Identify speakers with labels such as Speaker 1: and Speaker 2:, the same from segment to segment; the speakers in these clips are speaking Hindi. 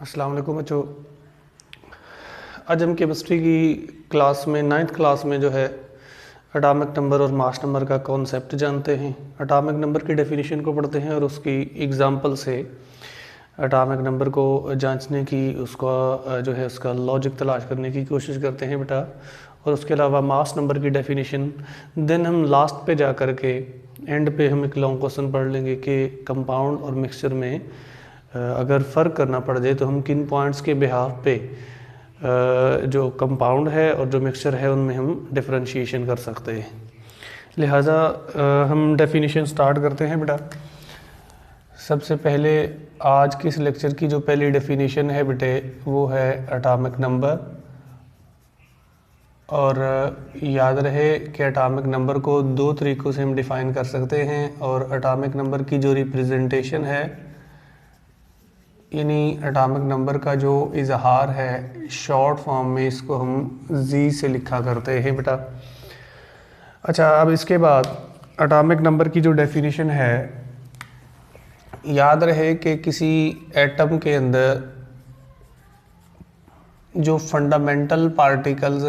Speaker 1: अस्सलाम वालेकुम बच्चों। आज हम केमिस्ट्री की क्लास में 9th क्लास में जो है एटॉमिक नंबर और मास नंबर का कॉन्सेप्ट जानते हैं। एटॉमिक नंबर की डेफिनेशन को पढ़ते हैं और उसकी एग्जांपल से एटॉमिक नंबर को जांचने की उसका जो है उसका लॉजिक तलाश करने की कोशिश करते हैं बेटा। और उसके अलावा मास नंबर की डेफिनेशन देन हम लास्ट पे जा कर के एंड पे हम एक लॉन्ग क्वेश्चन पढ़ लेंगे कि कंपाउंड और मिक्सचर में अगर फ़र्क करना पड़ जाए तो हम किन पॉइंट्स के बिहाफ पे जो कंपाउंड है और जो मिक्सचर है उनमें हम डिफरेंशिएशन कर सकते हैं। लिहाजा हम डेफिनेशन स्टार्ट करते हैं बेटा। सबसे पहले आज के इस लेक्चर की जो पहली डेफिनेशन है बेटे वो है एटॉमिक नंबर। और याद रहे कि एटॉमिक नंबर को दो तरीक़ों से हम डिफ़ाइन कर सकते हैं और एटॉमिक नंबर की जो रिप्रेजेंटेशन है यानी एटॉमिक नंबर का जो इजहार है शॉर्ट फॉर्म में इसको हम जी से लिखा करते हैं बेटा। अच्छा, अब इसके बाद एटॉमिक नंबर की जो डेफिनेशन है, याद रहे कि किसी एटम के अंदर जो फंडामेंटल पार्टिकल्स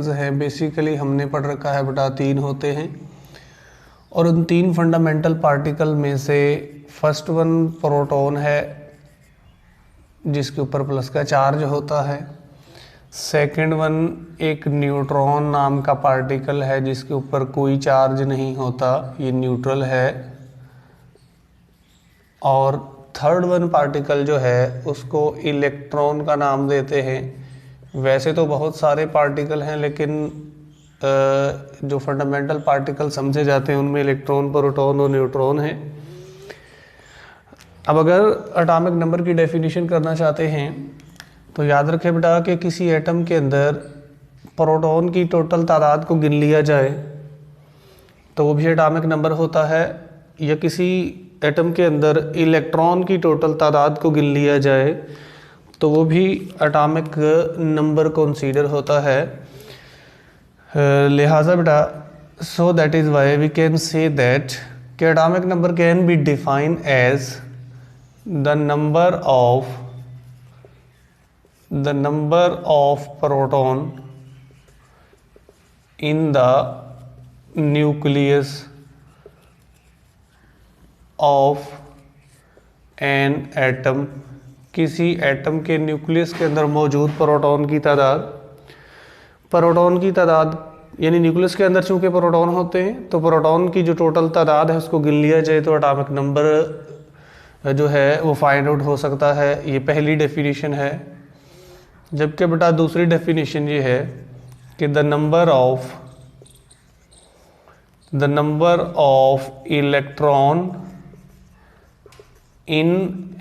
Speaker 1: हैं, बेसिकली हमने पढ़ रखा है बेटा 3 होते हैं। और उन 3 फंडामेंटल पार्टिकल में से फर्स्ट वन प्रोटॉन है जिसके ऊपर प्लस का चार्ज होता है। सेकंड वन एक न्यूट्रॉन नाम का पार्टिकल है जिसके ऊपर कोई चार्ज नहीं होता, ये न्यूट्रल है। और थर्ड वन पार्टिकल जो है उसको इलेक्ट्रॉन का नाम देते हैं। वैसे तो बहुत सारे पार्टिकल हैं लेकिन जो फंडामेंटल पार्टिकल समझे जाते हैं उनमें इलेक्ट्रॉन, प्रोटॉन और न्यूट्रॉन है। अब अगर एटॉमिक नंबर की डेफिनेशन करना चाहते हैं तो याद रखें बेटा कि किसी एटम के अंदर प्रोटॉन की टोटल तादाद को गिन लिया जाए तो वो भी एटॉमिक नंबर होता है, या किसी एटम के अंदर इलेक्ट्रॉन की टोटल तादाद को गिन लिया जाए तो वो भी एटॉमिक नंबर कंसीडर होता है। लिहाजा बेटा so that is why we can say that कि atomic number can be define as the number of proton in the nucleus of an atom. किसी एटम के न्यूक्लियस के अंदर मौजूद प्रोटॉन की तादाद यानी न्यूक्लियस के अंदर चूंकि प्रोटॉन होते हैं तो प्रोटॉन की जो टोटल तादाद है उसको गिन लिया जाए तो एटॉमिक नंबर जो है वो फाइंड आउट हो सकता है। ये पहली डेफिनेशन है। जबकि बेटा दूसरी डेफिनेशन ये है कि the number of electron in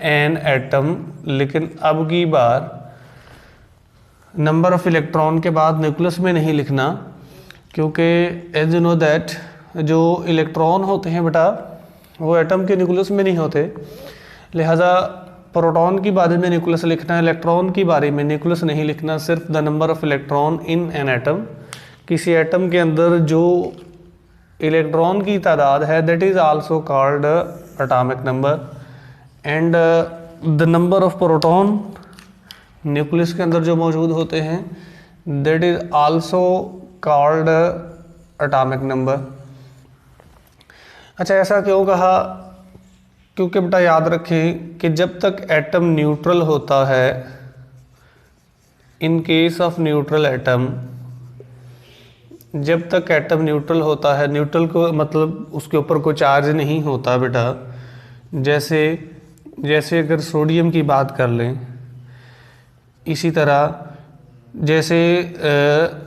Speaker 1: an atom, लेकिन अब की बार नंबर ऑफ इलेक्ट्रॉन के बाद न्यूक्लियस में नहीं लिखना, क्योंकि एज यू नो दैट जो इलेक्ट्रॉन होते हैं बेटा वो एटम के न्यूक्लियस में नहीं होते। लिहाजा प्रोटॉन की बारे में न्यूक्लियस लिखना है, इलेक्ट्रॉन की बारे में न्यूक्लियस नहीं लिखना, सिर्फ the number of electron in an atom. किसी एटम के अंदर जो इलेक्ट्रॉन की तादाद है that is also called atomic number. And the number of proton nucleus के अंदर जो मौजूद होते हैं that is also called atomic number. अच्छा, ऐसा क्यों कहा? क्योंकि बेटा याद रखें कि जब तक एटम न्यूट्रल होता है, in case of neutral atom, जब तक एटम न्यूट्रल होता है, न्यूट्रल को मतलब उसके ऊपर कोई चार्ज नहीं होता बेटा। जैसे अगर सोडियम की बात कर लें, इसी तरह जैसे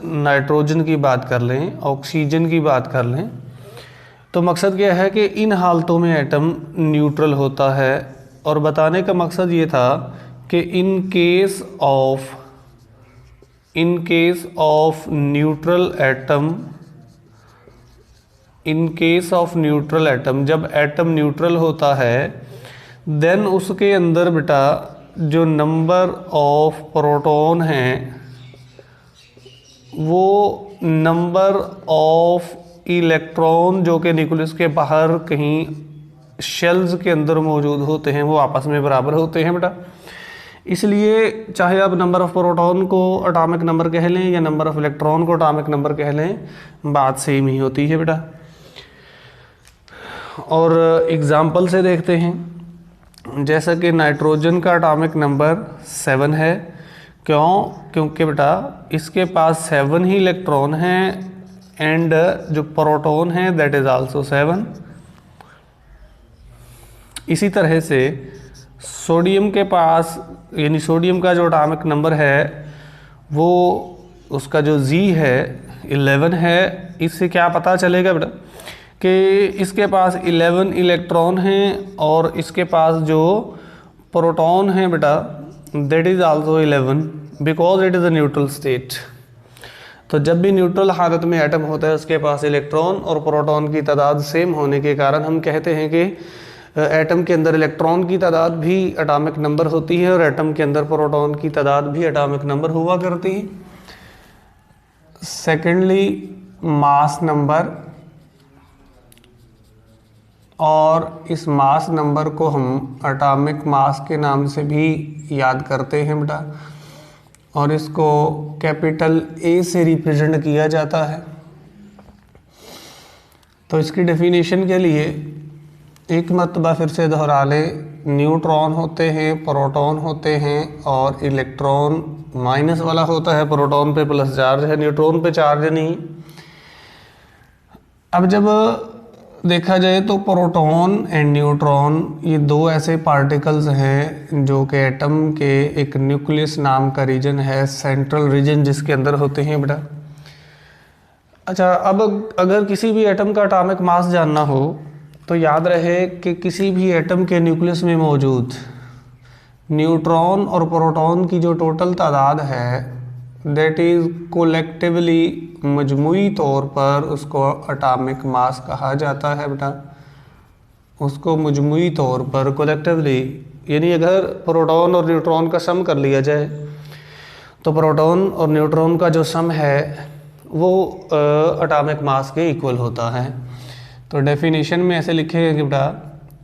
Speaker 1: नाइट्रोजन की बात कर लें, ऑक्सीजन की बात कर लें, तो मकसद क्या है कि इन हालतों में एटम न्यूट्रल होता है। और बताने का मकसद ये था कि in case of neutral atom, जब एटम न्यूट्रल होता है देन उसके अंदर बेटा जो नंबर ऑफ प्रोटॉन हैं वो नंबर ऑफ इलेक्ट्रॉन जो कि न्यूक्लियस के बाहर कहीं शेल्स के अंदर मौजूद होते हैं वो आपस में बराबर होते हैं बेटा। इसलिए चाहे आप नंबर ऑफ प्रोटॉन को एटॉमिक नंबर कह लें या नंबर ऑफ इलेक्ट्रॉन को एटॉमिक नंबर कह लें, बात सेम ही होती है बेटा। और एग्जाम्पल से देखते हैं, जैसा कि नाइट्रोजन का एटॉमिक नंबर 7 है। क्यों? क्योंकि बेटा इसके पास 7 ही इलेक्ट्रॉन हैं एंड जो प्रोटॉन है दैट इज़ आल्सो 7। इसी तरह से सोडियम के पास, यानी सोडियम का जो एटॉमिक नंबर है वो उसका जो Z है 11 है। इससे क्या पता चलेगा बेटा कि इसके पास 11 इलेक्ट्रॉन हैं और इसके पास जो प्रोटॉन है बेटा that is also 11 because it is a neutral state. तो जब भी न्यूट्रल हालत में एटम होता है उसके पास इलेक्ट्रॉन और प्रोटॉन की तादाद सेम होने के कारण हम कहते हैं कि एटम के अंदर इलेक्ट्रॉन की तादाद भी एटॉमिक नंबर होती है और एटम के अंदर प्रोटॉन की तादाद भी एटॉमिक नंबर हुआ करती है। सेकेंडली मास नंबर, और इस मास नंबर को हम एटॉमिक मास के नाम से भी याद करते हैं बेटा, और इसको कैपिटल A से रिप्रेजेंट किया जाता है। तो इसकी डेफिनेशन के लिए एक मरतबा फिर से दोहरा लें, न्यूट्रॉन होते हैं, प्रोटॉन होते हैं और इलेक्ट्रॉन माइनस वाला होता है, प्रोटॉन पे प्लस चार्ज है, न्यूट्रॉन पे चार्ज नहीं। अब जब देखा जाए तो प्रोटॉन एंड न्यूट्रॉन ये दो ऐसे पार्टिकल्स हैं जो कि एटम के एक न्यूक्लियस नाम का रीजन है, सेंट्रल रीजन जिसके अंदर होते हैं बेटा। अच्छा, अब अगर किसी भी एटम का एटॉमिक मास जानना हो तो याद रहे कि किसी भी एटम के न्यूक्लियस में मौजूद न्यूट्रॉन और प्रोटॉन की जो टोटल तादाद है दैट इज़ कोलेक्टिवली, मजमूई तौर पर उसको एटॉमिक मास कहा जाता है बेटा। उसको मजमूई तौर पर कोलेक्टिवली, यानी अगर प्रोटॉन और न्यूट्रॉन का सम कर लिया जाए तो प्रोटॉन और न्यूट्रॉन का जो सम है वो एटॉमिक मास के इक्वल होता है। तो डेफिनेशन में ऐसे लिखेंगे बेटा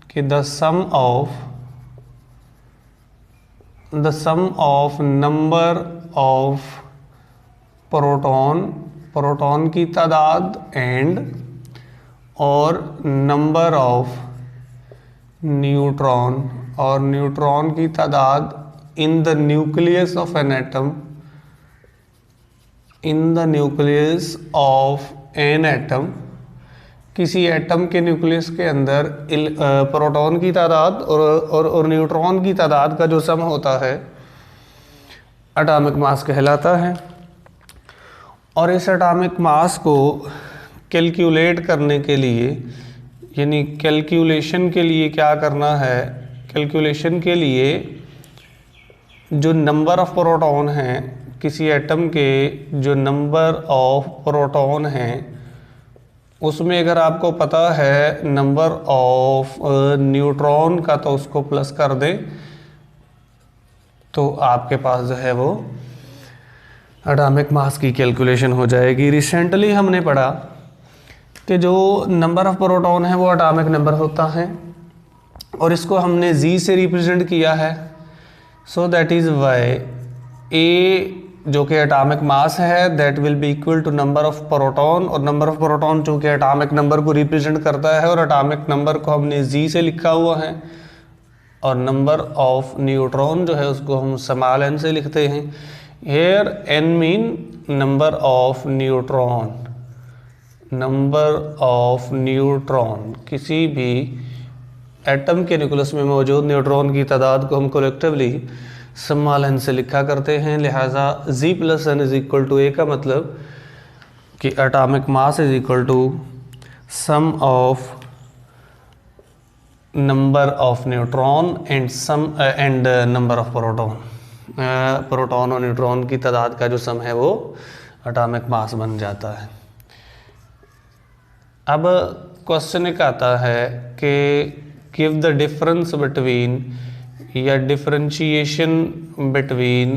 Speaker 1: कि the sum of number of proton की तादाद एंड और नंबर ऑफ न्यूट्रॉन और न्यूट्रॉन की तादाद in the nucleus of an atom, in the nucleus of an atom, किसी एटम के न्यूक्लियस के अंदर प्रोटॉन की तादाद और न्यूट्रॉन की तादाद का जो सम होता है एटॉमिक मास कहलाता है। और इस एटॉमिक मास को कैलकुलेट करने के लिए, यानी कैलकुलेशन के लिए क्या करना है, कैलकुलेशन के लिए जो नंबर ऑफ प्रोटॉन हैं, किसी एटम के जो नंबर ऑफ प्रोटॉन हैं उसमें अगर आपको पता है नंबर ऑफ न्यूट्रॉन का तो उसको प्लस कर दें तो आपके पास जो है वो एटॉमिक मास की कैलकुलेशन हो जाएगी। रिसेंटली हमने पढ़ा कि जो नंबर ऑफ प्रोटॉन है वो एटॉमिक नंबर होता है और इसको हमने Z से रिप्रेजेंट किया है। So that is why A जो कि एटॉमिक मास है that will be equal to number of proton, और नंबर ऑफ प्रोटॉन चूँकि एटॉमिक नंबर को रिप्रेजेंट करता है और एटॉमिक नंबर को हमने Z से लिखा हुआ है, और नंबर ऑफ न्यूट्रॉन जो है उसको हम स्मॉल n से लिखते हैं। Here n mean number of neutron, number of neutron, किसी भी एटम के न्यूक्लियस में मौजूद न्यूट्रॉन की तादाद को हम कलेक्टिवली स्मॉल n से लिखा करते हैं। लिहाजा Z plus n is equal to A का मतलब कि atomic mass is equal to sum of number of neutron and number of proton. Proton और न्यूट्रॉन की तादाद का जो सम है वो एटॉमिक मास बन जाता है। अब क्वेश्चन एक आता है कि गिव द डिफरेंस बिटवीन या differentiation between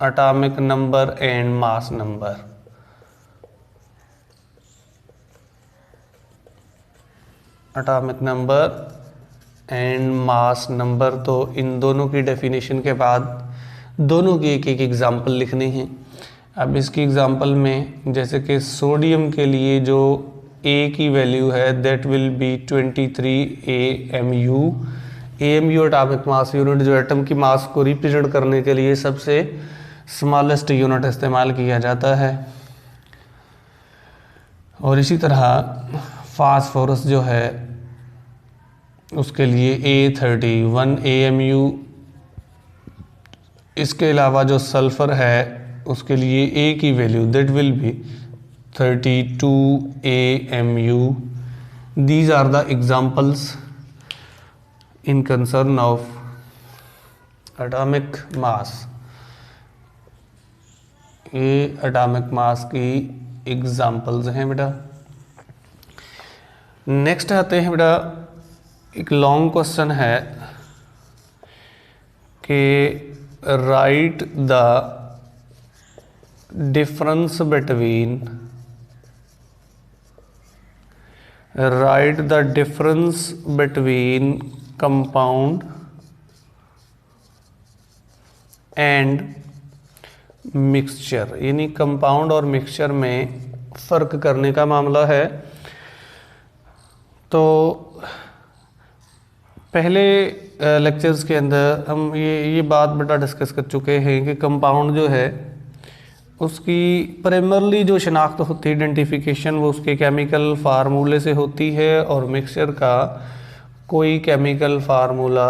Speaker 1: atomic number and mass number. Atomic number and mass number. तो इन दोनों की डेफिनेशन के बाद दोनों की एक एक एग्जाम्पल लिखने हैं। अब इसकी एग्जाम्पल में जैसे कि सोडियम के लिए जो ए की वैल्यू है that will B 23 AMU। AMU atomic mass unit, जो एटम की मास को रिप्रेजेंट करने के लिए सबसे स्मॉलेस्ट यूनिट इस्तेमाल किया जाता है। और इसी तरह फास्फोरस जो है उसके लिए A31 AMU। इसके अलावा जो सल्फ़र है उसके लिए A की value that will be 32 AMU। These are the examples in concern of atomic mass. ये एटॉमिक मास की एग्जाम्पल्स हैं बेटा। नेक्स्ट आते हैं बेटा, एक लॉन्ग क्वेश्चन है कि right the difference between compound and mixture. यानी कंपाउंड और मिक्सचर में फ़र्क करने का मामला है। तो पहले लेक्चर्स के अंदर हम ये बात बेटा डिस्कस कर चुके हैं कि कंपाउंड जो है उसकी प्राइमरली जो शनाख्त होती है, आइडेंटिफिकेशन, वो उसके केमिकल फार्मूले से होती है। और मिक्सचर का कोई केमिकल फार्मूला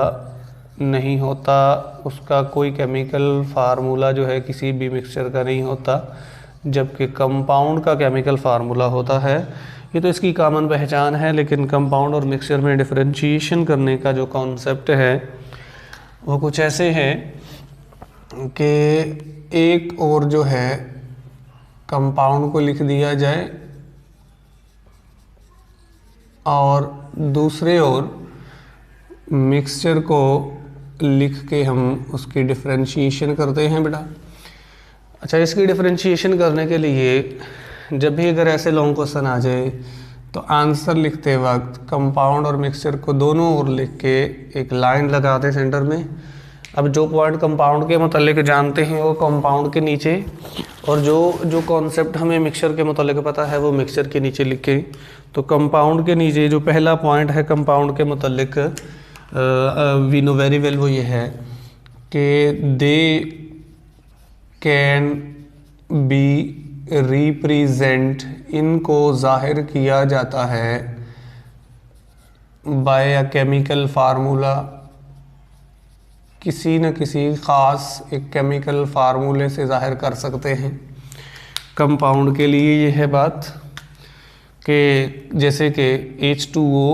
Speaker 1: नहीं होता, उसका कोई केमिकल फार्मूला जो है किसी भी मिक्सचर का नहीं होता, जबकि कंपाउंड का केमिकल फार्मूला होता है। ये तो इसकी कॉमन पहचान है। लेकिन कंपाउंड और मिक्सचर में डिफरेंशिएशन करने का जो कॉन्सेप्ट है वो कुछ ऐसे है कि एक और जो है कंपाउंड को लिख दिया जाए और दूसरे ओर मिक्सचर को लिख के हम उसकी डिफरेंशिएशन करते हैं बेटा। अच्छा, इसकी डिफरेंशिएशन करने के लिए जब भी अगर ऐसे लॉन्ग क्वेश्चन आ जाए तो आंसर लिखते वक्त कंपाउंड और मिक्सचर को दोनों ओर लिख के एक लाइन लगाते हैं सेंटर में। अब जो पॉइंट कंपाउंड के मतलब जानते हैं वो कंपाउंड के नीचे, और जो कॉन्सेप्ट हमें मिक्सचर के मतलब पता है वो मिक्सचर के नीचे लिखे। तो कंपाउंड के नीचे जो पहला पॉइंट है कंपाउंड के मतलब वी नो वेरी वेल, वो ये है कि दे कैन बी रिप्रेजेंट, इनको जाहिर किया जाता है बाय अ केमिकल फार्मूला, किसी न किसी ख़ास एक केमिकल फार्मूले से जाहिर कर सकते हैं। कंपाउंड के लिए ये है बात कि जैसे कि H2O,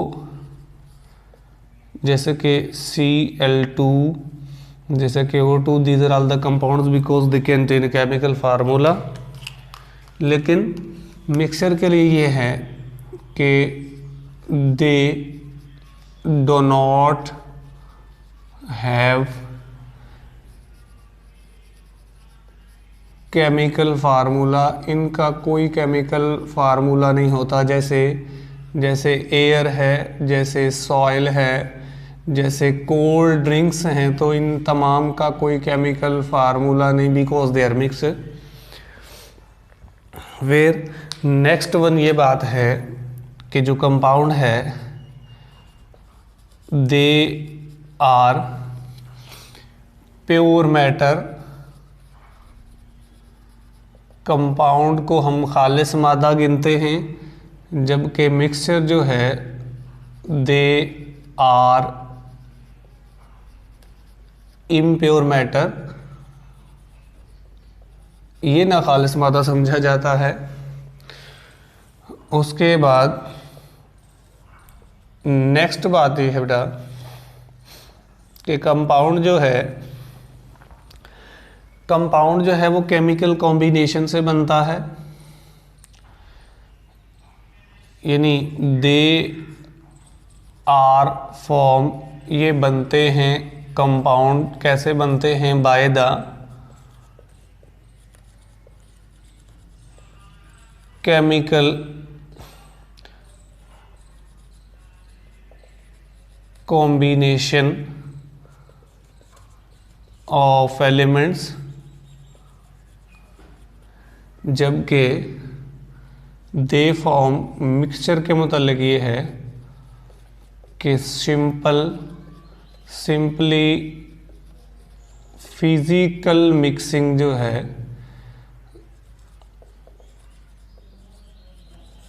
Speaker 1: जैसे कि Cl2, जैसे कि O2, these are all the compounds because they contain chemical formula. लेकिन मिक्सचर के लिए ये है कि they do not have chemical formula, इनका कोई केमिकल फार्मूला नहीं होता। जैसे एयर है, जैसे सॉइल है, जैसे कोल्ड ड्रिंक्स हैं, तो इन तमाम का कोई केमिकल फार्मूला नहीं, because they are mixed. Where next one ये बात है कि जो कंपाउंड है they are pure matter, compound को हम खालिस मादा गिनते हैं, जबकि मिक्सचर जो है दे आर इम्प्योर मैटर, ये ना खालिस मादा समझा जाता है। उसके बाद नेक्स्ट बात ये है बेटा कि कंपाउंड जो है वो केमिकल कॉम्बिनेशन से बनता है। यानी दे आर फॉर्म, ये बनते हैं कंपाउंड कैसे बनते हैं, by the chemical combination of elements, जबकि दे फॉर्म मिक्सचर के मतलब ये है कि सिंपली फिजिकल मिक्सिंग जो है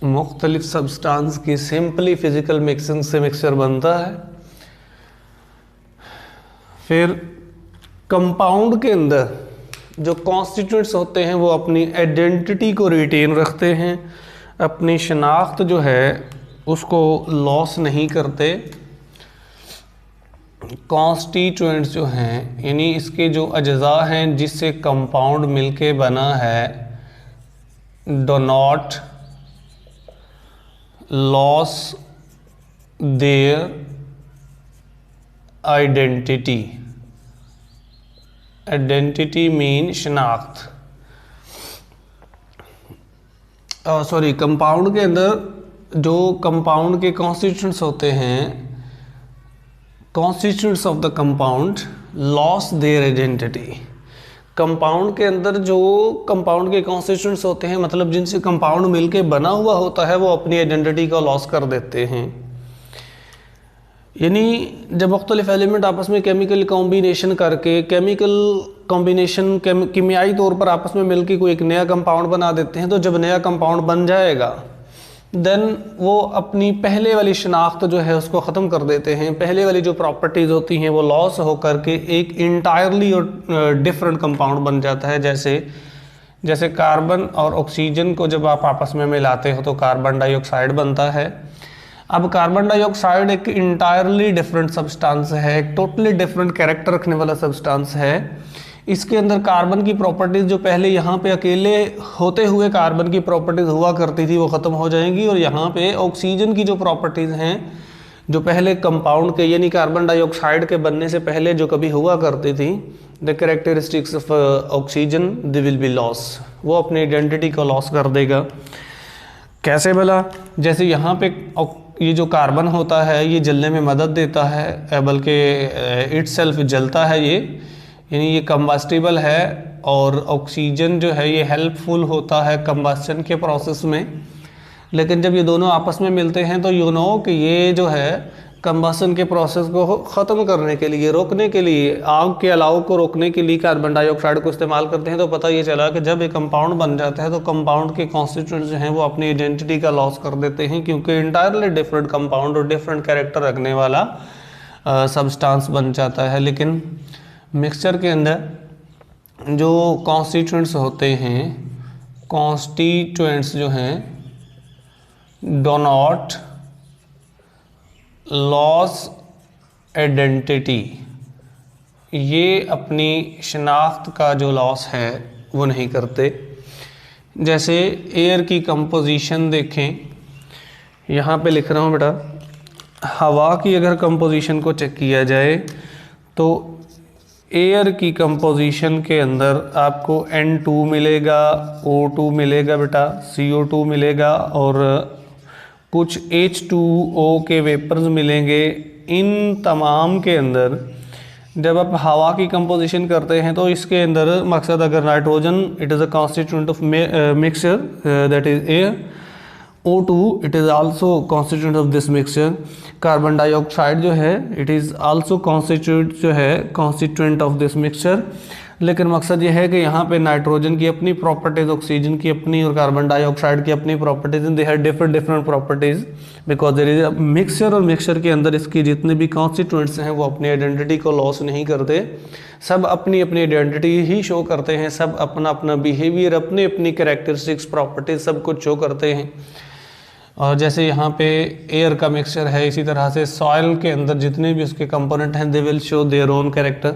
Speaker 1: मुख्तलिफ सब्सटेंस की सिंपली फिजिकल मिक्सिंग से मिक्सचर बनता है। फिर कंपाउंड के अंदर जो कॉन्स्टिट्यूएंट्स होते हैं वो अपनी आइडेंटिटी को रिटेन रखते हैं, अपनी शनाख्त जो है उसको लॉस नहीं करते। कॉन्स्टिट्यूएंट्स जो हैं यानी इसके जो अज्जा हैं जिससे कंपाउंड मिलके बना है, do not loss their identity. Identity mean शनाख्त। सॉरी, कंपाउंड के अंदर जो कंपाउंड के कॉन्स्टिट्यूएंट्स होते हैं, constituents of the compound loss their identity. Compound के अंदर जो कंपाउंड के कॉन्स्टिट्यूएंट्स होते हैं मतलब जिनसे कंपाउंड मिलके बना हुआ होता है वो अपनी आइडेंटिटी को लॉस कर देते हैं। यानी जब मुख्तलिफ एलिमेंट आपस में केमिकल कॉम्बिनेशन करके केमिकल कॉम्बिनेशन कीमियाई तौर पर आपस में मिलकर कोई एक नया कंपाउंड बना देते हैं, तो जब नया कंपाउंड बन जाएगा देन वो अपनी पहले वाली शनाख्त जो है उसको ख़त्म कर देते हैं। पहले वाली जो प्रॉपर्टीज़ होती हैं वो लॉस होकर के एक इंटायरली डिफरेंट कंपाउंड बन जाता है। जैसे कार्बन और ऑक्सीजन को जब आप आपस में मिलाते हो तो कार्बन डाइऑक्साइड बनता है। अब कार्बन डाइऑक्साइड एक इंटायरली डिफरेंट सब्सटेंस है, एक टोटली डिफरेंट कैरेक्टर रखने वाला सब्सटेंस है। इसके अंदर कार्बन की प्रॉपर्टीज़ जो पहले यहाँ पे अकेले होते हुए कार्बन की प्रॉपर्टीज़ हुआ करती थी वो ख़त्म हो जाएंगी, और यहाँ पे ऑक्सीजन की जो प्रॉपर्टीज़ हैं जो पहले कंपाउंड के यानी कार्बन डाइऑक्साइड के बनने से पहले जो कभी हुआ करती थी, the characteristics of oxygen they will be loss, वो अपनी आइडेंटिटी को लॉस कर देगा। कैसे भला? जैसे यहाँ पे ये जो कार्बन होता है ये जलने में मदद देता है, बल्कि इटसेल्फ जलता है ये, यानी ये कंबस्टिबल है, और ऑक्सीजन जो है ये हेल्पफुल होता है कंबस्शन के प्रोसेस में। लेकिन जब ये दोनों आपस में मिलते हैं तो यू नो कि ये जो है कंबस्शन के प्रोसेस को ख़त्म करने के लिए, रोकने के लिए, आग के अलाव को रोकने के लिए कार्बन डाइऑक्साइड को इस्तेमाल करते हैं। तो पता ये चला कि जब एक कंपाउंड बन जाता है तो कंपाउंड के कॉन्स्टिट्यूएंट्स जो हैं वो अपनी आइडेंटिटी का लॉस कर देते हैं, क्योंकि इंटायरली डिफरेंट कंपाउंड और डिफरेंट कैरेक्टर रखने वाला सब्सटेंस बन जाता है। लेकिन मिक्सचर के अंदर जो कॉन्स्टिट्यूएंट्स होते हैं, कॉन्स्टिट्यूएंट्स जो हैं डो नॉट लॉस आइडेंटिटी, ये अपनी शनाख्त का जो लॉस है वो नहीं करते। जैसे एयर की कंपोजिशन देखें, यहाँ पे लिख रहा हूँ बेटा, हवा की अगर कंपोजिशन को चेक किया जाए तो एयर की कंपोजिशन के अंदर आपको N2 मिलेगा, O2 मिलेगा बेटा, CO2 मिलेगा और कुछ H2O के वेपर्स मिलेंगे। इन तमाम के अंदर जब आप हवा की कंपोजिशन करते हैं तो इसके अंदर मकसद अगर nitrogen it is a constituent of mixture that is air, O2 it is also constituent of this mixture, carbon dioxide जो है it is also constituent of this mixture. लेकिन मकसद ये है कि यहाँ पे नाइट्रोजन की अपनी प्रॉपर्टीज़, ऑक्सीजन की अपनी और कार्बन डाइऑक्साइड की अपनी properties, they have different properties because there is a mixture. और मिक्सचर के अंदर इसकी जितने भी कॉन्स्टिट्यूएंट्स हैं वो अपनी आइडेंटिटी को लॉस नहीं करते, सब अपनी अपनी आइडेंटिटी ही शो करते हैं, सब अपना अपना बिहेवियर, अपनी अपनी कैरेक्टरिस्टिक्स, प्रॉपर्टीज़ सब कुछ शो करते हैं। और जैसे यहाँ पे एयर का मिक्सचर है, इसी तरह से सॉइल के अंदर जितने भी उसके कंपोनेंट हैं they will show their own character.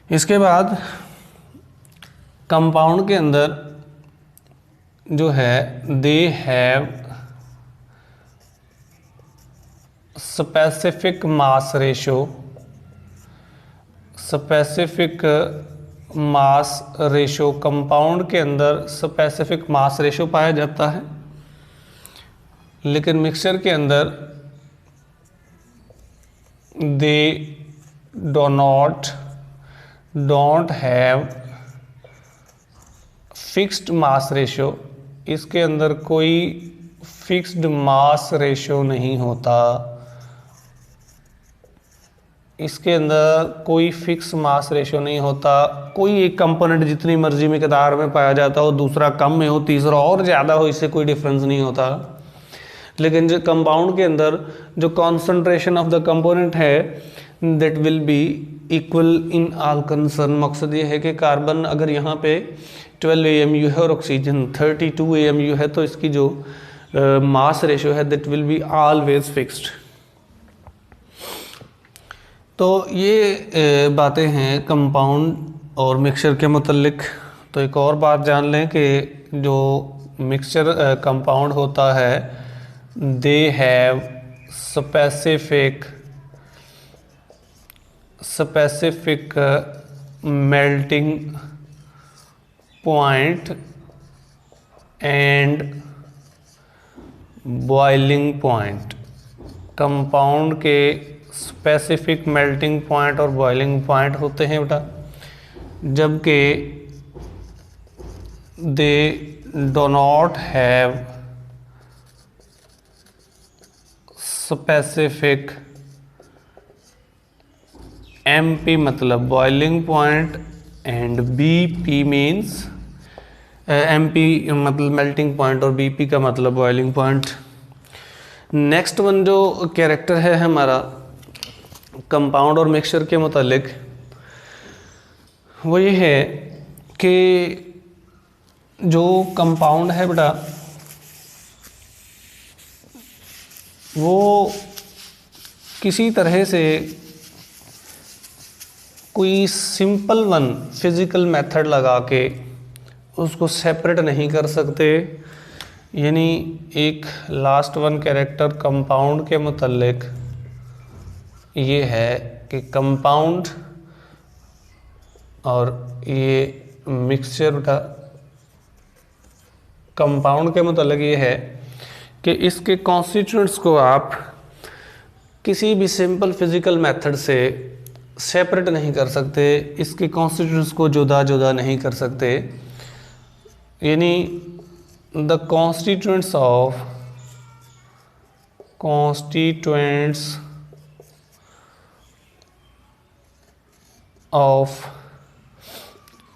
Speaker 1: इसके बाद कंपाउंड के अंदर जो है they have specific mass ratio, specific mass ratio, compound के अंदर स्पेसिफिक मास रेशो पाया जाता है। लेकिन मिक्सचर के अंदर they don't have fixed mass ratio, इसके अंदर कोई फिक्स्ड मास रेशो नहीं होता, इसके अंदर कोई फिक्स मास रेशो नहीं होता। कोई एक कंपोनेंट जितनी मर्जी मिकदार में पाया जाता हो, दूसरा कम में हो, तीसरा और ज़्यादा हो, इससे कोई डिफरेंस नहीं होता। लेकिन जो कंपाउंड के अंदर जो कॉन्सेंट्रेशन ऑफ द कंपोनेंट है that will be equal in all concern. मकसद ये है कि कार्बन अगर यहाँ पे 12 AMU है और ऑक्सीजन 32 AMU है, तो इसकी जो मास रेशो है that will be always fixed. तो ये बातें हैं कंपाउंड और मिक्सचर के मुतल्लिक। तो एक और बात जान लें कि जो मिक्सचर कंपाउंड होता है they have specific melting point and boiling point. Compound के स्पेसिफिक मेल्टिंग पॉइंट और बॉइलिंग पॉइंट होते हैं बेटा, जबकि दे do not have specific MP मतलब boiling point and BP means MP मतलब मेल्टिंग पॉइंट और BP का मतलब बॉइलिंग पॉइंट। नेक्स्ट वन जो कैरेक्टर है हमारा कंपाउंड और मिक्सचर के मुतालिक, वो ये है कि जो कंपाउंड है बेटा वो किसी तरह से कोई सिंपल वन फिज़िकल मेथड लगा के उसको सेपरेट नहीं कर सकते। यानी एक लास्ट वन कैरेक्टर कंपाउंड के मुतल्लिक ये है कि कंपाउंड और ये मिक्सचर बेटा कंपाउंड के मुतल्लिक ये है कि इसके कॉन्स्टिट्यूएंट्स को आप किसी भी सिंपल फिज़िकल मेथड से सेपरेट नहीं कर सकते, इसके कॉन्स्टिट्यूएंट्स को जुदा जुदा नहीं कर सकते। यानी the constituents of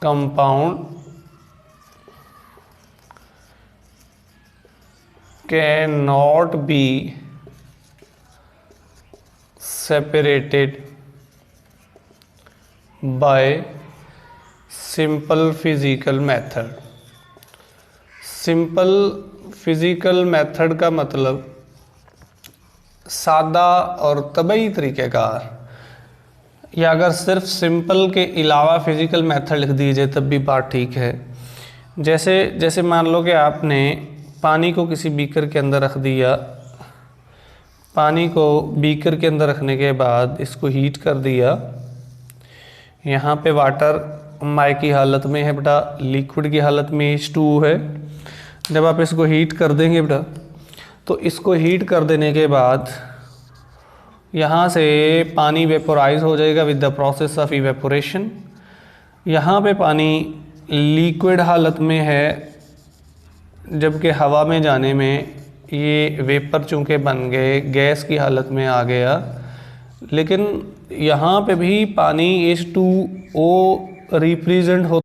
Speaker 1: compound can not be separated by simple physical method। Simple physical method का मतलब सादा और तबई तरीक़ेकार, या अगर सिर्फ सिंपल के अलावा फ़िज़िकल मेथड लिख दीजिए तब भी बात ठीक है। जैसे मान लो कि आपने पानी को किसी बीकर के अंदर रख दिया, पानी को बीकर के अंदर रखने के बाद इसको हीट कर दिया। यहाँ पे वाटर माय की हालत में है बेटा, लिक्विड की हालत में H2 है। जब आप इसको हीट कर देंगे बेटा, तो इसको हीट कर देने के बाद यहाँ से पानी वेपोराइज हो जाएगा with the process of evaporation. यहाँ पे पानी लिक्विड हालत में है, जबकि हवा में जाने में ये वेपर चूँकि बन गए गैस की हालत में आ गया। लेकिन यहाँ पे भी पानी H2O रिप्रेजेंट हो